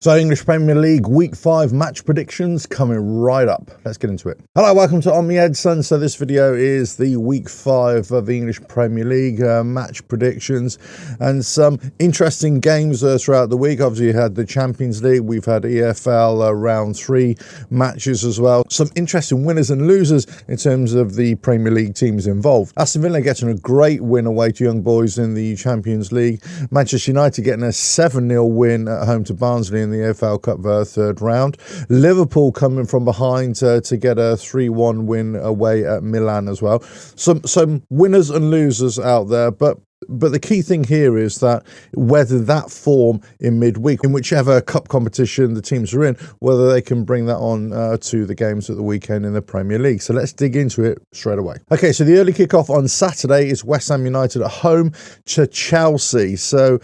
So English Premier League Week 5 match predictions coming right up. Let's get into it. Hello, welcome to On the Edson. So this video is the Week 5 of the English Premier League match predictions and some interesting games throughout the week. Obviously, you had the Champions League. We've had EPL round 3 matches as well. Some interesting winners and losers in terms of the Premier League teams involved. Aston Villa getting a great win away to Young Boys in the Champions League. Manchester United getting a 7-0 win at home to Barnsley in the EPL Cup third round. Liverpool coming from behind to get a 3-1 win away at Milan as well. Some winners and losers out there, but the key thing here is that whether that form in midweek, in whichever cup competition the teams are in, whether they can bring that on to the games at the weekend in the Premier League. So let's dig into it straight away. Okay, so the early kickoff on Saturday is West Ham United at home to Chelsea. So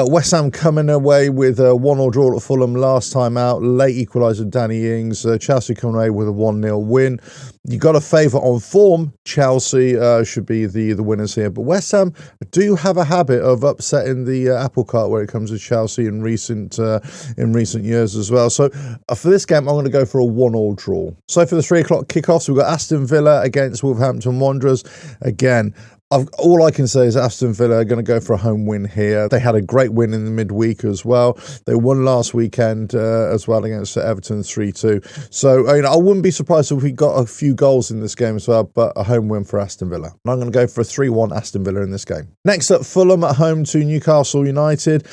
West Ham coming away with a 1-1 draw at Fulham last time out, late equaliser Danny Ings. Chelsea coming away with a 1-0 win. You got a favour on form. Chelsea should be the winners here, but West Ham do have a habit of upsetting the apple cart when it comes to Chelsea in recent years as well. So for this game, I'm going to go for a 1-1 draw. So for the 3 o'clock kickoffs, we've got Aston Villa against Wolverhampton Wanderers. Again, all I can say is Aston Villa are going to go for a home win here. They had a great win in the midweek as well. They won last weekend as well against Everton 3-2. So I wouldn't be surprised if we got a few goals in this game as well, but a home win for Aston Villa. And I'm going to go for a 3-1 Aston Villa in this game. Next up, Fulham at home to Newcastle United.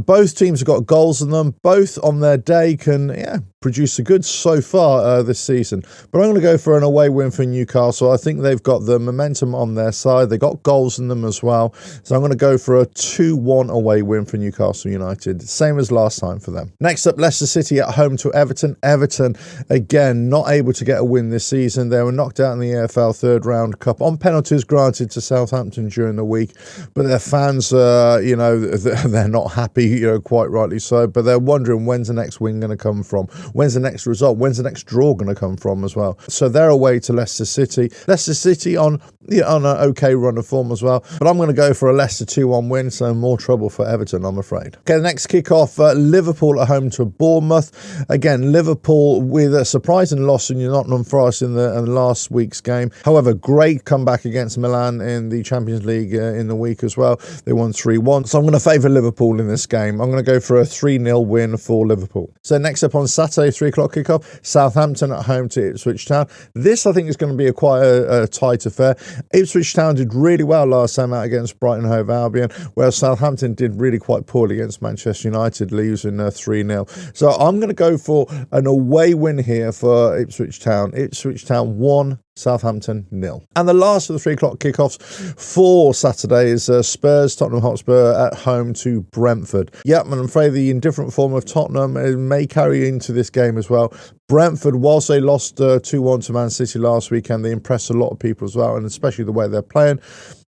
Both teams have got goals in them. Both on their day can produce the goods so far this season. But I'm going to go for an away win for Newcastle. I think they've got the momentum on their side. They got goals in them as well. So I'm going to go for a 2-1 away win for Newcastle United. Same as last time for them. Next up, Leicester City at home to Everton. Everton, again, not able to get a win this season. They were knocked out in the EPL third round cup on penalties granted to Southampton during the week. But their fans, they're not happy, quite rightly so. But they're wondering when's the next win going to come from? When's the next result? When's the next draw going to come from as well? So they're away to Leicester City. Leicester City on an okay run of form as well. But I'm going to go for a Leicester 2-1 win, so more trouble for Everton, I'm afraid. Okay, the next kickoff, Liverpool at home to Bournemouth. Again, Liverpool with a surprising loss in Nottingham Forest in the last week's game. However, great comeback against Milan in the Champions League in the week as well. They won 3-1. So I'm going to favour Liverpool in this game. I'm going to go for a 3-0 win for Liverpool. So next up on Saturday, 3 o'clock kickoff, Southampton at home to Ipswich Town. This, I think, is going to be quite a tight affair. Ipswich Town did really well last time out against Brighton Hove Albion, whereas Southampton did really quite poorly against Manchester United, losing 3-0. So I'm going to go for an away win here for Ipswich Town. Ipswich Town 1, Southampton 0. And the last of the 3 o'clock kickoffs for Saturday is Spurs, Tottenham Hotspur at home to Brentford. Yep, and I'm afraid the indifferent form of Tottenham may carry into this game as well. Brentford, whilst they lost 2-1 to Man City last weekend, they impressed a lot of people as well, and especially the way they're playing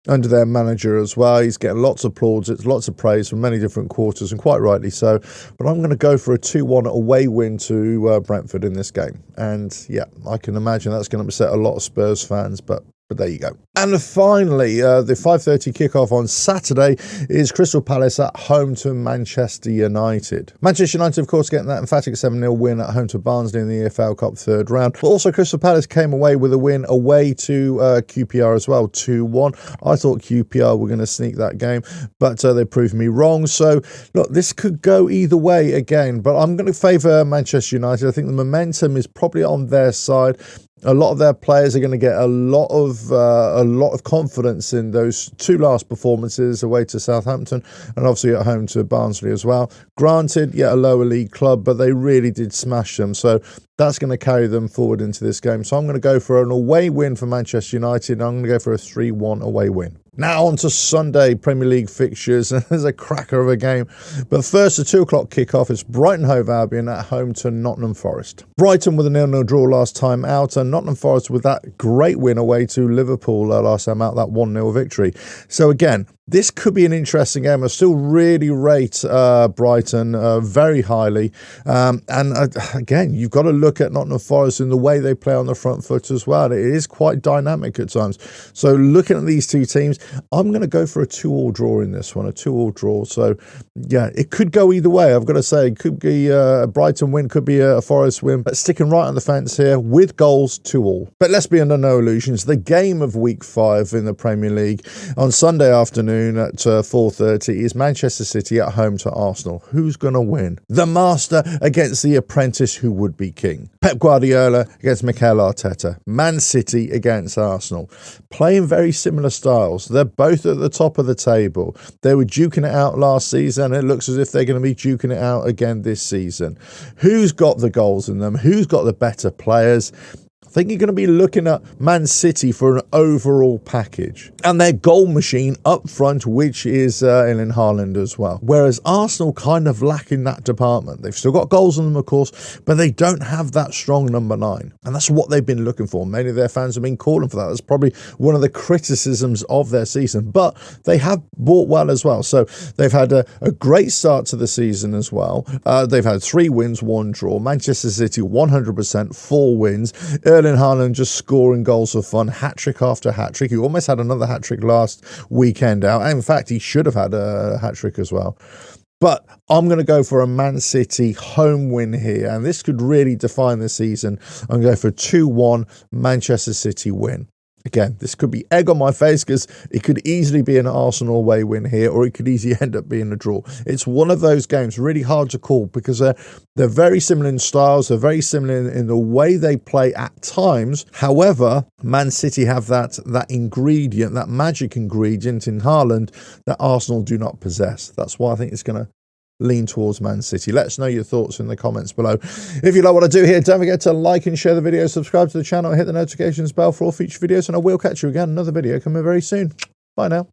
under their manager as well. He's getting lots of plaudits, lots of praise from many different quarters, and quite rightly so. But I'm going to go for a 2-1 away win to Brentford in this game. And yeah, I can imagine that's going to upset a lot of Spurs fans, but there you go. And finally, the 5:30 kickoff on Saturday is Crystal Palace at home to Manchester United. Manchester United, of course, getting that emphatic 7-0 win at home to Barnsley in the EPL Cup third round. But also Crystal Palace came away with a win away to QPR as well, 2-1. I thought QPR were going to sneak that game, but they proved me wrong. So, look, this could go either way again, but I'm going to favour Manchester United. I think the momentum is probably on their side. A lot of their players are going to get a lot of confidence in those 2 last performances away to Southampton and obviously at home to Barnsley as well. Granted, a lower league club, but they really did smash them. So that's going to carry them forward into this game. So I'm going to go for an away win for Manchester United. I'm going to go for a 3-1 away win. Now on to Sunday Premier League fixtures. There's a cracker of a game. But first, the 2 o'clock kickoff is Brighton Hove Albion at home to Nottingham Forest. Brighton with a 0-0 draw last time out, and Nottingham Forest with that great win away to Liverpool last time out, that 1-0 victory. So again, this could be an interesting game. I still really rate Brighton very highly. And again, you've got to look at Nottingham Forest and the way they play on the front foot as well. It is quite dynamic at times. So looking at these two teams, I'm going to go for a 2-2 draw in this one, a 2-2 draw. So yeah, it could go either way. I've got to say, it could be a Brighton win, could be a Forest win, but sticking right on the fence here with goals 2-2. But let's be under no illusions. The game of week 5 in the Premier League on Sunday afternoon at 4:30 is Manchester City at home to Arsenal. Who's going to win? The master against the apprentice who would be king. Pep Guardiola against Mikel Arteta. Man City against Arsenal. Playing very similar styles. They're both at the top of the table. They were duking it out last season. It looks as if they're going to be duking it out again this season. Who's got the goals in them? Who's got the better players? I think you're going to be looking at Man City for an overall package. And their goal machine up front, which is Erling Haaland as well. Whereas Arsenal kind of lack in that department. They've still got goals on them, of course, but they don't have that strong number 9. And that's what they've been looking for. Many of their fans have been calling for that. That's probably one of the criticisms of their season. But they have bought well as well. So they've had a great start to the season as well. They've had 3 wins, 1 draw. Manchester City 100%, 4 wins. Erling Haaland just scoring goals for fun, hat-trick after hat-trick. He almost had another hat-trick last weekend out. In fact, he should have had a hat-trick as well. But I'm going to go for a Man City home win here, and this could really define the season. I'm going to go for a 2-1 Manchester City win. Again, this could be egg on my face because it could easily be an Arsenal away win here, or it could easily end up being a draw. It's one of those games really hard to call because they're very similar in styles. They're very similar in the way they play at times. However, Man City have that ingredient, that magic ingredient in Haaland that Arsenal do not possess. That's why I think it's going to lean towards Man City. Let us know your thoughts in the comments below. If you like what I do here, don't forget to like and share the video, subscribe to the channel, hit the notifications bell for all future videos, and I will catch you again in another video coming very soon. Bye now.